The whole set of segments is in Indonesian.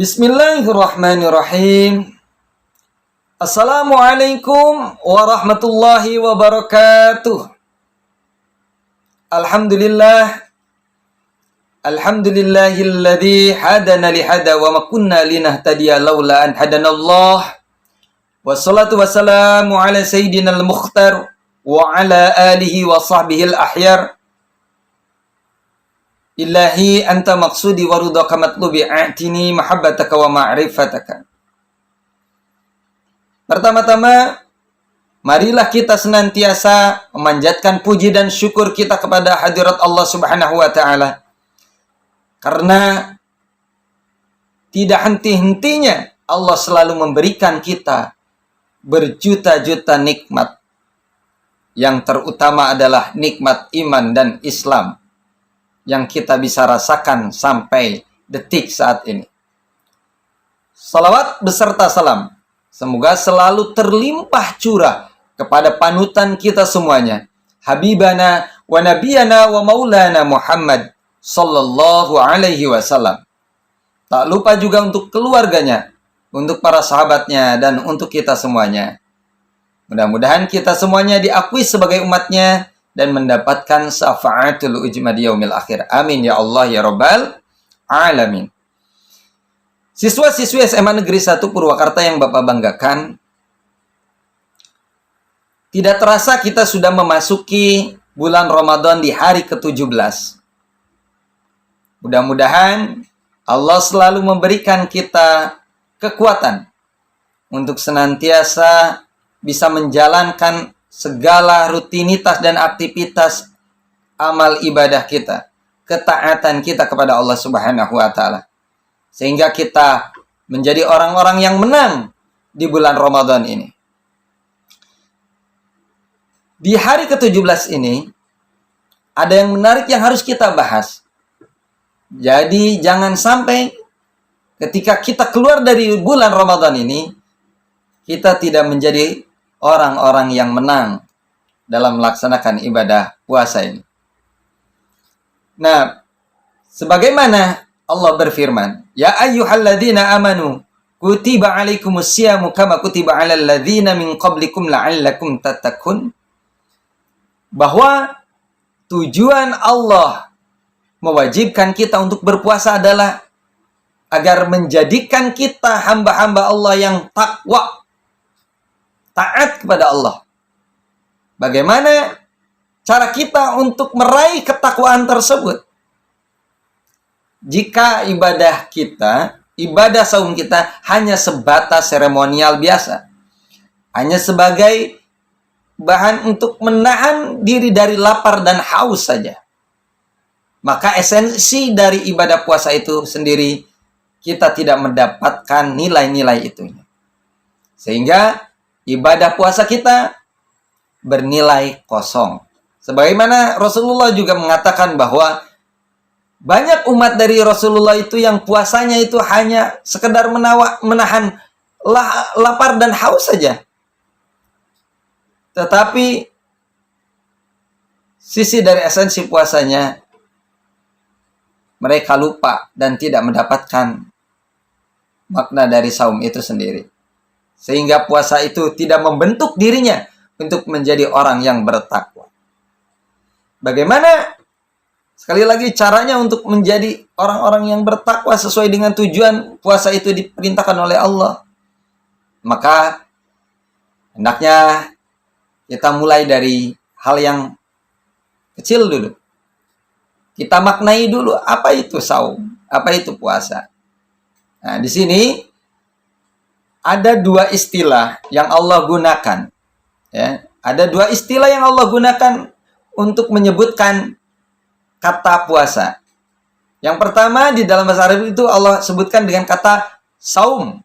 Bismillahirrahmanirrahim. Assalamualaikum warahmatullahi wabarakatuh. Alhamdulillah. Alhamdulillahilladzi hadana lihada wa ma kunna linahtadiya laula an hadanallah. Wassalatu wassalamu ala sayyidinal mukhtar wa ala alihi wa sahbihi al-ahyar. Ilahi anta maksudi wa ridhaka matlubi a'tini mahabbataka wa ma'rifataka. Pertama-tama, marilah kita senantiasa memanjatkan puji dan syukur kita kepada hadirat Allah Subhanahu wa taala. Karena tidak henti-hentinya Allah selalu memberikan kita berjuta-juta nikmat. Yang terutama adalah nikmat iman dan Islam yang kita bisa rasakan sampai detik saat ini. Salawat beserta salam semoga selalu terlimpah curah kepada panutan kita semuanya, Habibana wa Nabiyana wa Maulana Muhammad sallallahu alaihi wasallam. Tak lupa juga untuk keluarganya, untuk para sahabatnya, dan untuk kita semuanya. Mudah-mudahan kita semuanya diakui sebagai umatnya dan mendapatkan syafaatul ujma di yaumil akhir. Amin ya Allah ya Rabbal alamin. Siswa-siswi SMA Negeri 1 Purwakarta yang Bapak banggakan, tidak terasa kita sudah memasuki bulan Ramadan di hari ke-17. Mudah-mudahan Allah selalu memberikan kita kekuatan untuk senantiasa bisa menjalankan segala rutinitas dan aktivitas amal ibadah kita, ketaatan kita kepada Allah Subhanahu wa taala. Sehingga kita menjadi orang-orang yang menang di bulan Ramadan ini. Di hari ke-17 ini ada yang menarik yang harus kita bahas. Jadi jangan sampai ketika kita keluar dari bulan Ramadan ini kita tidak menjadi orang-orang yang menang dalam melaksanakan ibadah puasa ini. Nah, sebagaimana Allah berfirman, "Ya ayyuhalladzina amanu, kutiba alaikumusyamu kama kutiba alal ladzina min qablikum la'allakum tattaqun." Bahwa tujuan Allah mewajibkan kita untuk berpuasa adalah agar menjadikan kita hamba-hamba Allah yang takwa, taat kepada Allah. Bagaimana cara kita untuk meraih ketakwaan tersebut? Jika ibadah kita, ibadah saum kita hanya sebatas seremonial biasa, hanya sebagai bahan untuk menahan diri dari lapar dan haus saja, maka esensi dari ibadah puasa itu sendiri kita tidak mendapatkan nilai-nilai itunya. Sehingga ibadah puasa kita bernilai kosong. Sebagaimana Rasulullah juga mengatakan bahwa banyak umat dari Rasulullah itu yang puasanya itu hanya sekedar menahan lapar dan haus saja. Tetapi sisi dari esensi puasanya mereka lupa dan tidak mendapatkan makna dari saum itu sendiri. Sehingga puasa itu tidak membentuk dirinya untuk menjadi orang yang bertakwa. Bagaimana sekali lagi caranya untuk menjadi orang-orang yang bertakwa sesuai dengan tujuan puasa itu diperintahkan oleh Allah? Maka hendaknya kita mulai dari hal yang kecil dulu. Kita maknai dulu apa itu saum, apa itu puasa. Nah, di sini ada dua istilah yang Allah gunakan. Ya, ada dua istilah yang Allah gunakan untuk menyebutkan kata puasa. Yang pertama di dalam bahasa Arab itu Allah sebutkan dengan kata saum.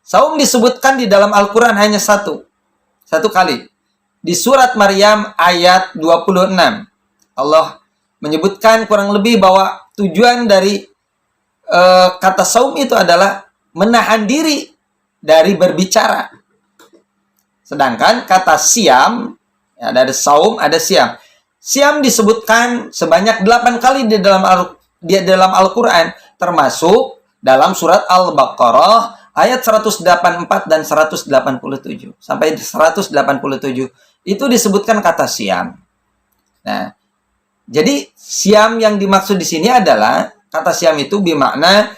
Saum disebutkan di dalam Al-Quran hanya satu kali. Di surat Maryam ayat 26. Allah menyebutkan kurang lebih bahwa tujuan dari kata saum itu adalah menahan diri dari berbicara. Sedangkan kata siam, ya, ada saum, ada siam. Siam disebutkan sebanyak 8 kali di dalam Al-Quran, termasuk dalam surat Al-Baqarah ayat 184 dan 187 sampai 187 itu disebutkan kata siam. Nah, jadi siam yang dimaksud di sini adalah kata siam itu bermakna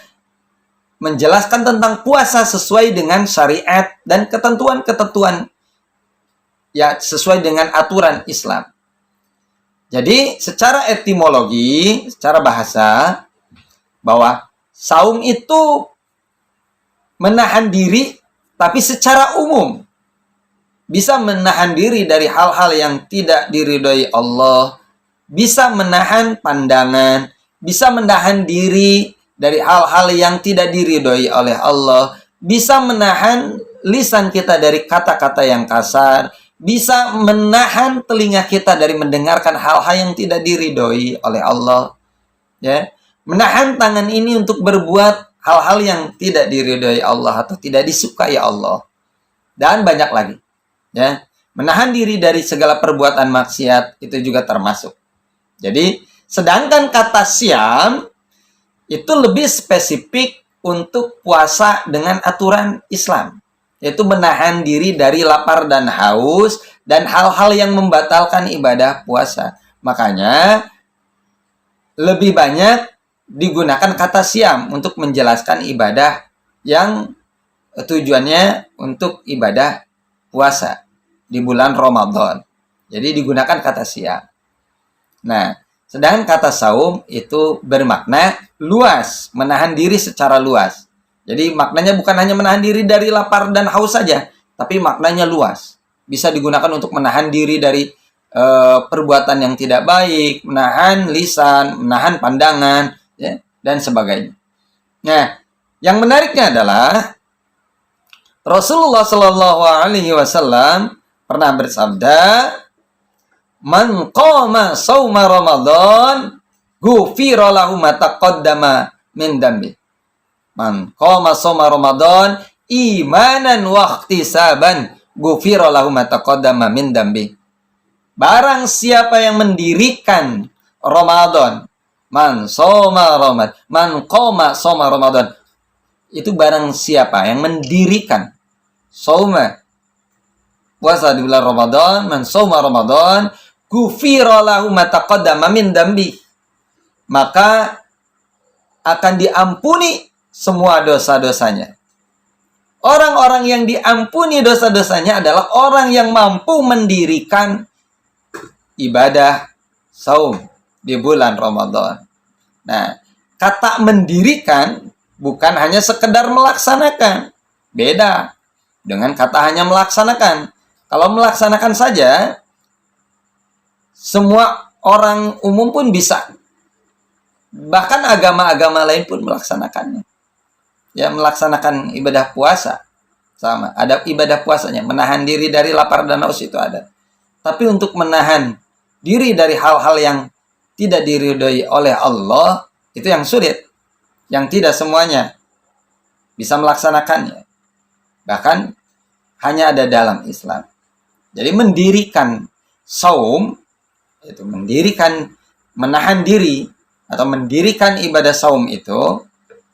menjelaskan tentang puasa sesuai dengan syariat dan ketentuan-ketentuan ya sesuai dengan aturan Islam. Jadi secara etimologi, secara bahasa bahwa saum itu menahan diri tapi secara umum bisa menahan diri dari hal-hal yang tidak diridhoi Allah, bisa menahan pandangan, bisa menahan diri dari hal-hal yang tidak diridhoi oleh Allah, bisa menahan lisan kita dari kata-kata yang kasar, bisa menahan telinga kita dari mendengarkan hal-hal yang tidak diridhoi oleh Allah. Ya, menahan tangan ini untuk berbuat hal-hal yang tidak diridhoi Allah atau tidak disukai Allah. Dan banyak lagi. Ya, menahan diri dari segala perbuatan maksiat itu juga termasuk. Jadi, sedangkan kata siam itu lebih spesifik untuk puasa dengan aturan Islam, yaitu menahan diri dari lapar dan haus dan hal-hal yang membatalkan ibadah puasa. Makanya lebih banyak digunakan kata siam untuk menjelaskan ibadah yang tujuannya untuk ibadah puasa di bulan Ramadan. Jadi digunakan kata siam. Nah, sedangkan kata saum itu bermakna luas, menahan diri secara luas. Jadi maknanya bukan hanya menahan diri dari lapar dan haus saja, tapi maknanya luas. Bisa digunakan untuk menahan diri dari perbuatan yang tidak baik, menahan lisan, menahan pandangan, ya, dan sebagainya. Nah, yang menariknya adalah Rasulullah Shallallahu Alaihi Wasallam pernah bersabda, "Man qama shauma Ramadan, ghufira lahu ma taqaddama min dambi." Man qama shauma Ramadan imanan wa ihtisaban, ghufira lahu ma taqaddama min dambi. Barang siapa yang mendirikan Ramadan, man shoma Ramadan, man qama shauma Ramadan, itu barang siapa yang mendirikan shauma, puasa di bulan Ramadan, man shoma Ramadan, ghufira lahu ma taqaddama min dambi, maka akan diampuni semua dosa-dosanya. Orang-orang yang diampuni dosa-dosanya adalah orang yang mampu mendirikan ibadah saum di bulan Ramadan. Nah, kata mendirikan bukan hanya sekedar melaksanakan. Beda dengan kata hanya melaksanakan. Kalau melaksanakan saja, semua orang umum pun bisa. Bahkan agama-agama lain pun melaksanakannya. Ya, melaksanakan ibadah puasa. Sama, ada ibadah puasanya. Menahan diri dari lapar dan haus itu ada. Tapi untuk menahan diri dari hal-hal yang tidak diridhoi oleh Allah, itu yang sulit. Yang tidak semuanya bisa melaksanakannya. Bahkan hanya ada dalam Islam. Jadi mendirikan saum, itu mendirikan, menahan diri, atau mendirikan ibadah saum itu,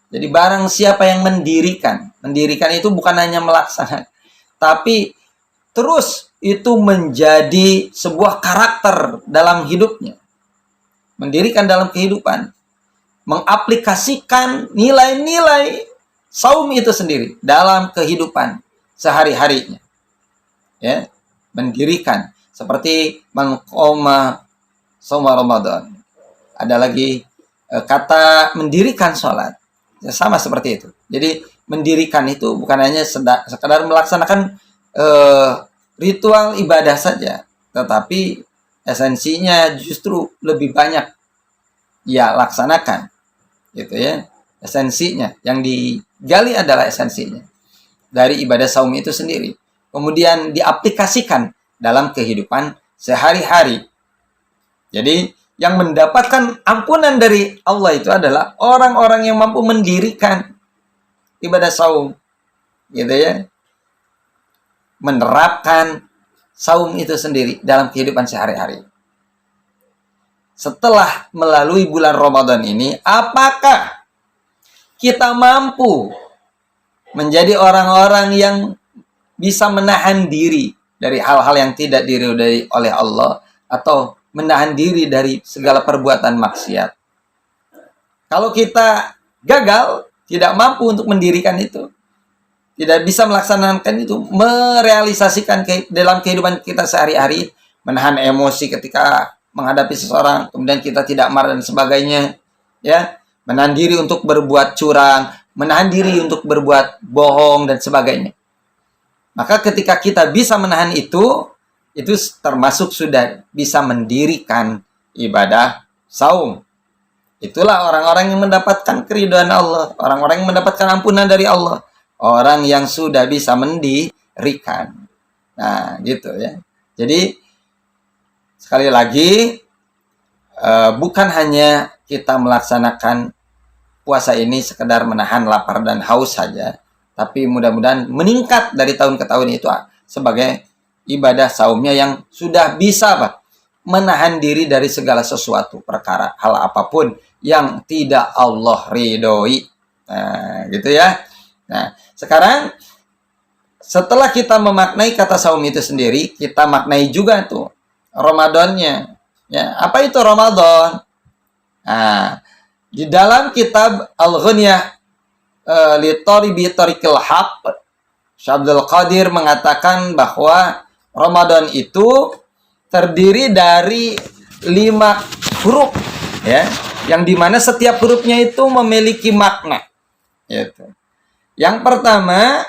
jadi barang siapa yang mendirikan itu bukan hanya melaksanakan, tapi terus itu menjadi sebuah karakter dalam hidupnya. Mendirikan dalam kehidupan. Mengaplikasikan nilai-nilai saum itu sendiri dalam kehidupan sehari-harinya. Ya, mendirikan seperti man qoma shauma Ramadan. Ada lagi kata mendirikan sholat. Ya, sama seperti itu. Jadi mendirikan itu bukan hanya sekadar melaksanakan ritual ibadah saja, tetapi esensinya justru lebih banyak ya laksanakan, gitu ya. Esensinya yang digali adalah esensinya dari ibadah saum itu sendiri, kemudian diaplikasikan dalam kehidupan sehari-hari. Jadi yang mendapatkan ampunan dari Allah itu adalah orang-orang yang mampu mendirikan ibadah saum, gitu ya. Menerapkan saum itu sendiri dalam kehidupan sehari-hari. Setelah melalui bulan Ramadan ini, apakah kita mampu menjadi orang-orang yang bisa menahan diri dari hal-hal yang tidak diridhoi oleh Allah, atau menahan diri dari segala perbuatan maksiat. Kalau kita gagal, tidak mampu untuk mendirikan itu, tidak bisa melaksanakan itu, merealisasikan dalam kehidupan kita sehari-hari, menahan emosi ketika menghadapi seseorang, kemudian kita tidak marah dan sebagainya, ya, menahan diri untuk berbuat curang, menahan diri untuk berbuat bohong dan sebagainya. Maka ketika kita bisa menahan itu termasuk sudah bisa mendirikan ibadah saum. Itulah orang-orang yang mendapatkan keridhaan Allah, orang-orang yang mendapatkan ampunan dari Allah, orang yang sudah bisa mendirikan. Nah, gitu ya. Jadi sekali lagi, bukan hanya kita melaksanakan puasa ini sekedar menahan lapar dan haus saja, tapi mudah-mudahan meningkat dari tahun ke tahun itu sebagai ibadah saumnya yang sudah bisa menahan diri dari segala sesuatu perkara, hal apapun yang tidak Allah ridhoi. Nah, gitu ya. Nah, sekarang setelah kita memaknai kata saum itu sendiri, kita maknai juga tuh Ramadannya. Ya, apa itu Ramadan? Nah, di dalam kitab Al-Ghunyah li Tharibi Thariqil Haq, Syekh Abdul Qadir mengatakan bahwa Ramadan itu terdiri dari 5 huruf, ya, yang dimana setiap hurufnya itu memiliki makna. Gitu. Yang pertama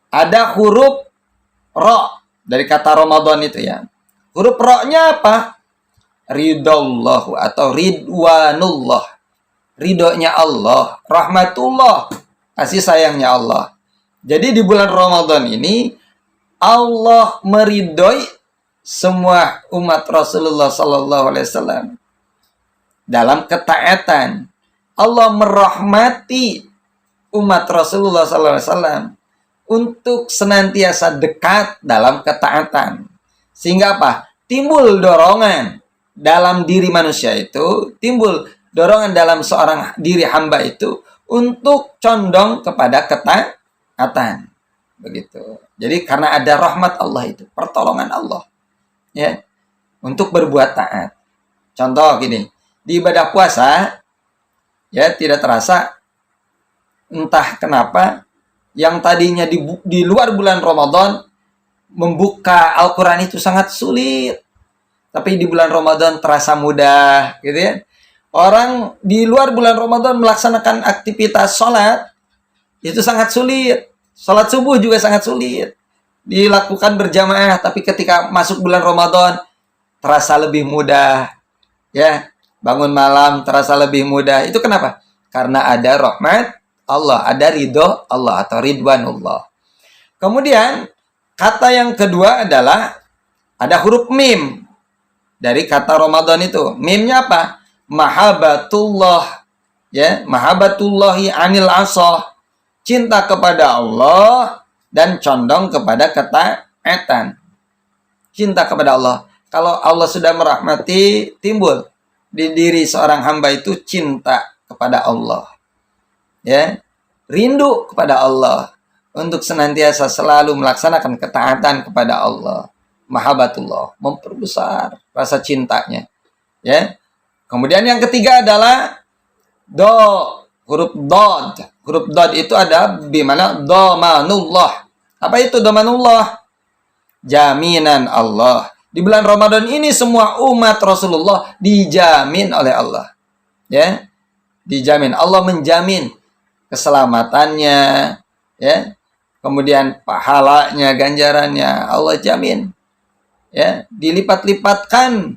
ada huruf Ra dari kata Ramadan itu ya. Huruf Ra-nya apa? Ridallahu atau Ridwanullah. Ridhonya Allah, rahmatullah, kasih sayangnya Allah. Jadi di bulan Ramadan ini Allah meridhoi semua umat Rasulullah Sallallahu Alaihi Wasallam dalam ketaatan. Allah merahmati umat Rasulullah Sallallahu Alaihi Wasallam untuk senantiasa dekat dalam ketaatan. Sehingga apa? Timbul dorongan dalam diri manusia itu, timbul dorongan dalam seorang diri hamba itu untuk condong kepada ketaatan. Begitu. Jadi karena ada rahmat Allah itu, pertolongan Allah, ya, untuk berbuat taat. Contoh gini, di ibadah puasa, ya, tidak terasa entah kenapa yang tadinya di luar bulan Ramadan membuka Al-Quran itu sangat sulit, tapi di bulan Ramadan terasa mudah, gitu ya. Orang di luar bulan Ramadan melaksanakan aktivitas sholat itu sangat sulit. Sholat subuh juga sangat sulit dilakukan berjamaah, tapi ketika masuk bulan Ramadan terasa lebih mudah, ya. Bangun malam terasa lebih mudah. Itu kenapa? Karena ada rahmat Allah, ada ridho Allah atau ridwanullah. Kemudian kata yang kedua adalah ada huruf mim dari kata Ramadan itu. Mimnya apa? Mahabbatullah, ya, mahabbatullahi anil asah, cinta kepada Allah dan condong kepada ketaatan. Cinta kepada Allah. Kalau Allah sudah merahmati, timbul di diri seorang hamba itu cinta kepada Allah, ya, rindu kepada Allah untuk senantiasa selalu melaksanakan ketaatan kepada Allah. Mahabbatullah, memperbesar rasa cintanya, ya. Kemudian yang ketiga adalah huruf dod. Huruf dod itu ada di mana dhamanullah. Apa itu dhamanullah? Jaminan Allah. Di bulan Ramadan ini semua umat Rasulullah dijamin oleh Allah, ya. Dijamin, Allah menjamin keselamatannya, ya. Kemudian pahalanya, ganjarannya Allah jamin, ya. Dilipat-lipatkan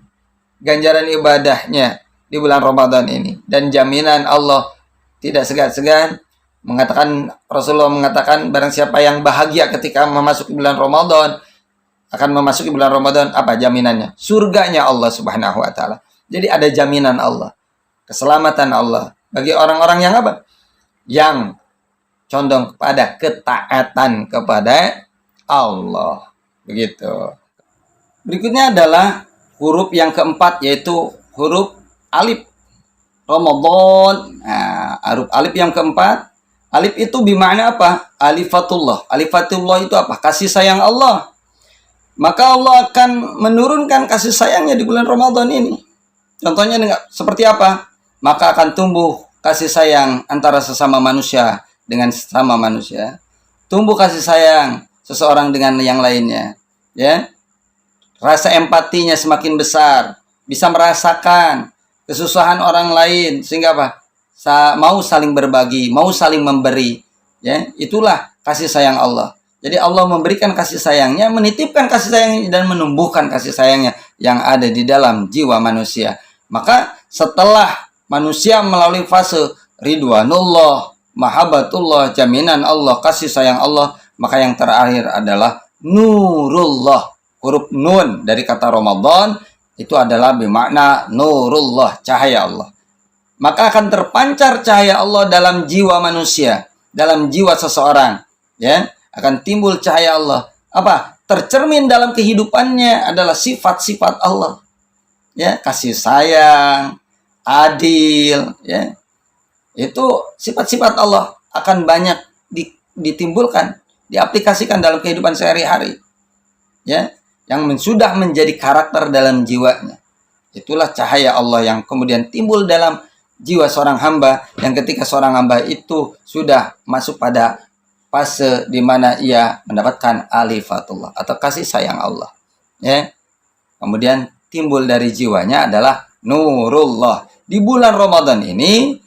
ganjaran ibadahnya di bulan Ramadan ini, dan jaminan Allah tidak segan-segan mengatakan, Rasulullah mengatakan, barang siapa yang bahagia ketika memasuki bulan Ramadan akan memasuki bulan Ramadan, apa jaminannya? Surganya Allah Subhanahu wa taala. Jadi ada jaminan Allah, keselamatan Allah bagi orang-orang yang apa? Yang condong kepada ketaatan kepada Allah. Begitu. Berikutnya adalah huruf yang keempat, yaitu huruf alif. Ramadan. Nah, huruf alif yang keempat. Alif itu bermakna apa? Alifatullah. Alifatullah itu apa? Kasih sayang Allah. Maka Allah akan menurunkan kasih sayangnya di bulan Ramadan ini. Contohnya seperti apa? Maka akan tumbuh kasih sayang antara sesama manusia dengan sesama manusia. Tumbuh kasih sayang seseorang dengan yang lainnya. Ya, rasa empatinya semakin besar, bisa merasakan kesusahan orang lain, sehingga apa? Mau saling berbagi, mau saling memberi. Ya, itulah kasih sayang Allah. Jadi Allah memberikan kasih sayangnya, menitipkan kasih sayangnya, dan menumbuhkan kasih sayangnya yang ada di dalam jiwa manusia. Maka setelah manusia melalui fase ridwanullah, mahabbatullah, jaminan Allah, kasih sayang Allah, maka yang terakhir adalah nurullah. Huruf nun dari kata Ramadan itu adalah bermakna nurullah, cahaya Allah. Maka akan terpancar cahaya Allah dalam jiwa manusia, dalam jiwa seseorang, ya. Akan timbul cahaya Allah. Apa? Tercermin dalam kehidupannya adalah sifat-sifat Allah. Ya, kasih sayang, adil, ya. Itu sifat-sifat Allah akan banyak ditimbulkan, diaplikasikan dalam kehidupan sehari-hari. Ya, yang sudah menjadi karakter dalam jiwanya. Itulah cahaya Allah yang kemudian timbul dalam jiwa seorang hamba, yang ketika seorang hamba itu sudah masuk pada fase di mana ia mendapatkan alifatullah atau kasih sayang Allah. Ya. Kemudian timbul dari jiwanya adalah nurullah. Di bulan Ramadan ini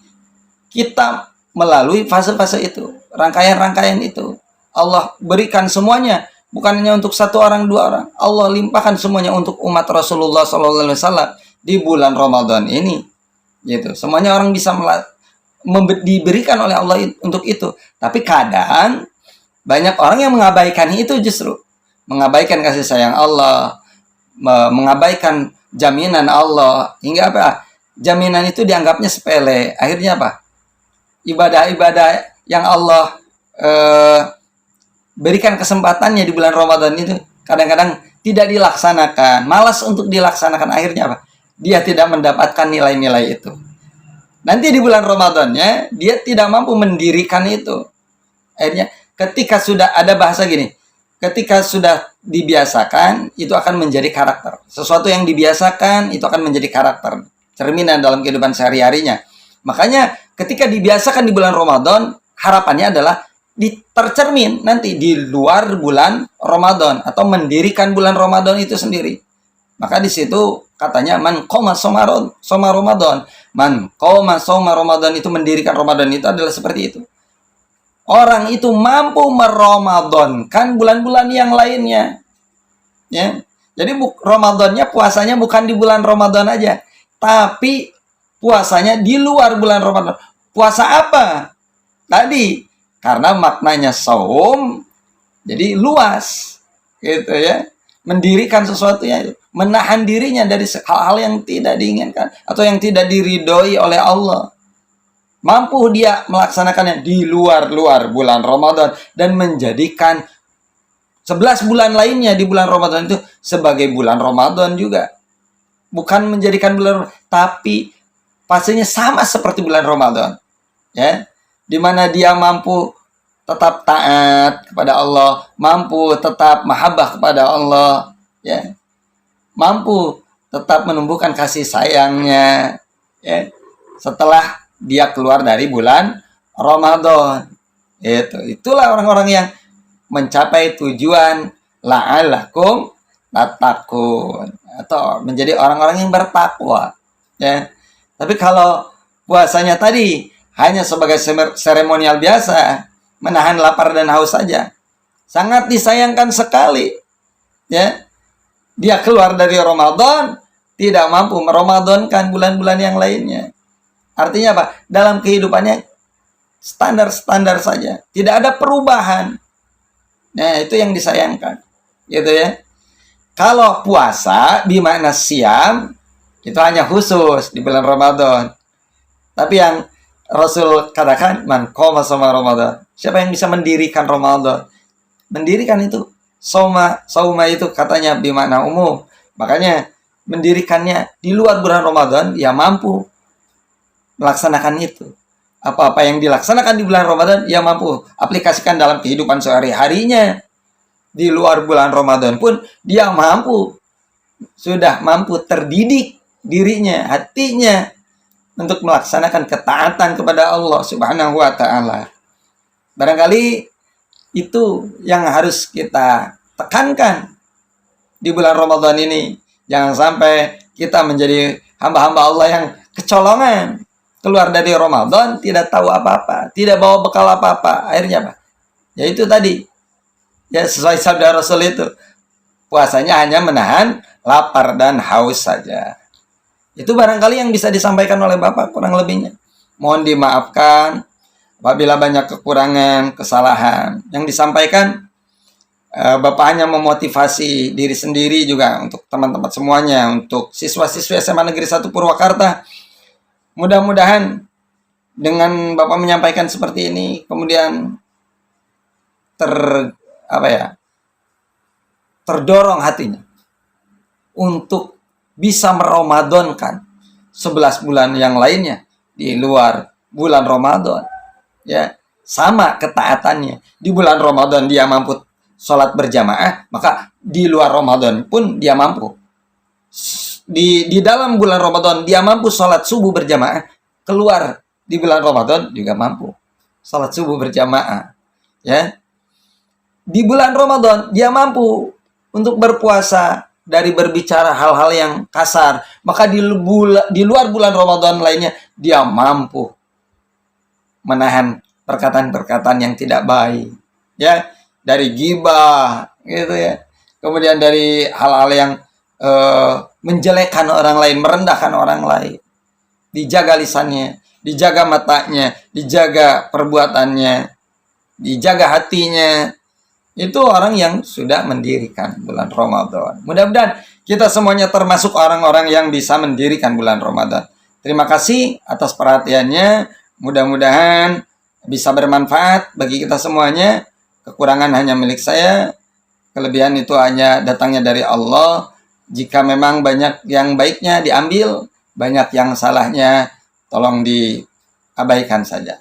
kita melalui fase-fase itu, rangkaian-rangkaian itu. Allah berikan semuanya, bukan hanya untuk satu orang, dua orang. Allah limpahkan semuanya untuk umat Rasulullah SAW di bulan Ramadan ini. Gitu. Semuanya orang bisa diberikan oleh Allah untuk itu. Tapi kadang banyak orang yang mengabaikan itu, justru mengabaikan kasih sayang Allah, mengabaikan jaminan Allah, hingga apa? Jaminan itu dianggapnya sepele. Akhirnya apa? Ibadah-ibadah yang Allah berikan kesempatannya di bulan Ramadan itu kadang-kadang tidak dilaksanakan, malas untuk dilaksanakan. Akhirnya apa? Dia tidak mendapatkan nilai-nilai itu. Nanti di bulan Ramadannya dia tidak mampu mendirikan itu. Akhirnya ketika sudah ada bahasa gini, ketika sudah dibiasakan itu akan menjadi karakter. Sesuatu yang dibiasakan itu akan menjadi karakter, cerminan dalam kehidupan sehari-harinya. Makanya ketika dibiasakan di bulan Ramadan, harapannya adalah tercermin nanti di luar bulan Ramadan atau mendirikan bulan Ramadan itu sendiri. Maka di situ katanya man qoma soma Ramadan. Man qoma soma Ramadan itu mendirikan Ramadan itu adalah seperti itu. Orang itu mampu meramadankan bulan-bulan yang lainnya. Ya. Jadi Ramadannya, puasanya bukan di bulan Ramadan aja, tapi puasanya di luar bulan Ramadan. Puasa apa? Tadi karena maknanya saum, jadi luas, gitu ya. Mendirikan sesuatu yang menahan dirinya dari hal-hal yang tidak diinginkan atau yang tidak diridhoi oleh Allah. Mampu dia melaksanakannya di luar bulan Ramadan dan menjadikan 11 bulan lainnya di bulan Ramadan itu sebagai bulan Ramadan juga. Bukan menjadikan bulan, tapi fasenya sama seperti bulan Ramadan. Ya, di mana dia mampu tetap taat kepada Allah, mampu tetap mahabbah kepada Allah, ya, mampu tetap menumbuhkan kasih sayangnya, ya, setelah dia keluar dari bulan Ramadan. Itulah orang-orang yang mencapai tujuan la'allakum tattaqun, atau menjadi orang-orang yang bertakwa, ya. Tapi kalau puasanya tadi hanya sebagai seremonial biasa, menahan lapar dan haus saja, sangat disayangkan sekali, ya. Dia keluar dari Ramadan tidak mampu meramadankan bulan-bulan yang lainnya. Artinya apa? Dalam kehidupannya standar-standar saja, tidak ada perubahan. Nah, itu yang disayangkan, gitu ya. Kalau puasa di makna siam itu hanya khusus di bulan Ramadan. Tapi yang Rasul katakan man qoma sama Ramadan. Siapa yang bisa mendirikan Ramadan? Mendirikan itu sauma itu katanya bermakna umum. Makanya mendirikannya di luar bulan Ramadan ya mampu. melaksanakan itu. Apa-apa yang dilaksanakan di bulan Ramadan, ia mampu aplikasikan dalam kehidupan sehari-harinya. Di luar bulan Ramadan pun, dia sudah mampu terdidik dirinya, hatinya, untuk melaksanakan ketaatan kepada Allah Subhanahu wa Ta'ala. Barangkali itu yang harus kita tekankan di bulan Ramadan ini. Jangan sampai kita menjadi hamba-hamba Allah yang kecolongan, keluar dari Ramadan tidak tahu apa-apa, tidak bawa bekal apa-apa. Akhirnya apa? Ya itu tadi, ya sesuai sabda Rasul itu, puasanya hanya menahan lapar dan haus saja. Itu barangkali yang bisa disampaikan oleh Bapak, kurang lebihnya. Mohon dimaafkan apabila banyak kekurangan, kesalahan. Yang disampaikan, Bapak hanya memotivasi diri sendiri juga untuk teman-teman semuanya, untuk siswa-siswi SMA Negeri 1 Purwakarta. Mudah-mudahan dengan Bapak menyampaikan seperti ini, kemudian terdorong hatinya untuk bisa meramadankan 11 bulan yang lainnya di luar bulan Ramadan. Ya, sama ketaatannya. Di bulan Ramadan dia mampu sholat berjamaah, maka di luar Ramadan pun dia mampu. Di dalam bulan Ramadan dia mampu sholat subuh berjamaah, keluar di bulan Ramadan juga mampu sholat subuh berjamaah. Ya, di bulan Ramadan dia mampu untuk berpuasa dari berbicara hal-hal yang kasar, maka di luar bulan Ramadan lainnya dia mampu menahan perkataan-perkataan yang tidak baik, ya, dari ghibah gitu ya, kemudian dari hal-hal yang menjelekkan orang lain, merendahkan orang lain. Dijaga lisannya, dijaga matanya, dijaga perbuatannya, dijaga hatinya. Itu orang yang sudah mendirikan bulan Ramadan. Mudah-mudahan kita semuanya termasuk orang-orang yang bisa mendirikan bulan Ramadan. Terima kasih atas perhatiannya. Mudah-mudahan bisa bermanfaat bagi kita semuanya. Kekurangan hanya milik saya. Kelebihan itu hanya datangnya dari Allah. Jika memang banyak yang baiknya diambil, banyak yang salahnya tolong diabaikan saja.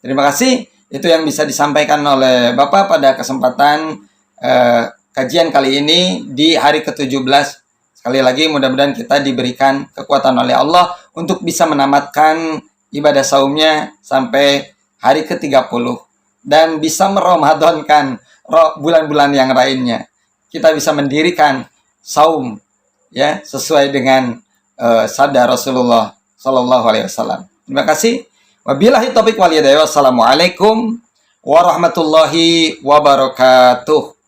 Terima kasih. Itu yang bisa disampaikan oleh Bapak pada kesempatan kajian kali ini di hari ke-17. Sekali lagi mudah-mudahan kita diberikan kekuatan oleh Allah untuk bisa menamatkan ibadah saumnya sampai hari ke-30 dan bisa meramadankan bulan-bulan yang lainnya. Kita bisa mendirikan saum ya sesuai dengan sabda Rasulullah sallallahu alaihi wasallam. Terima kasih. Wabillahi taufiq wal hidayah. Wassalamualaikum warahmatullahi wabarakatuh.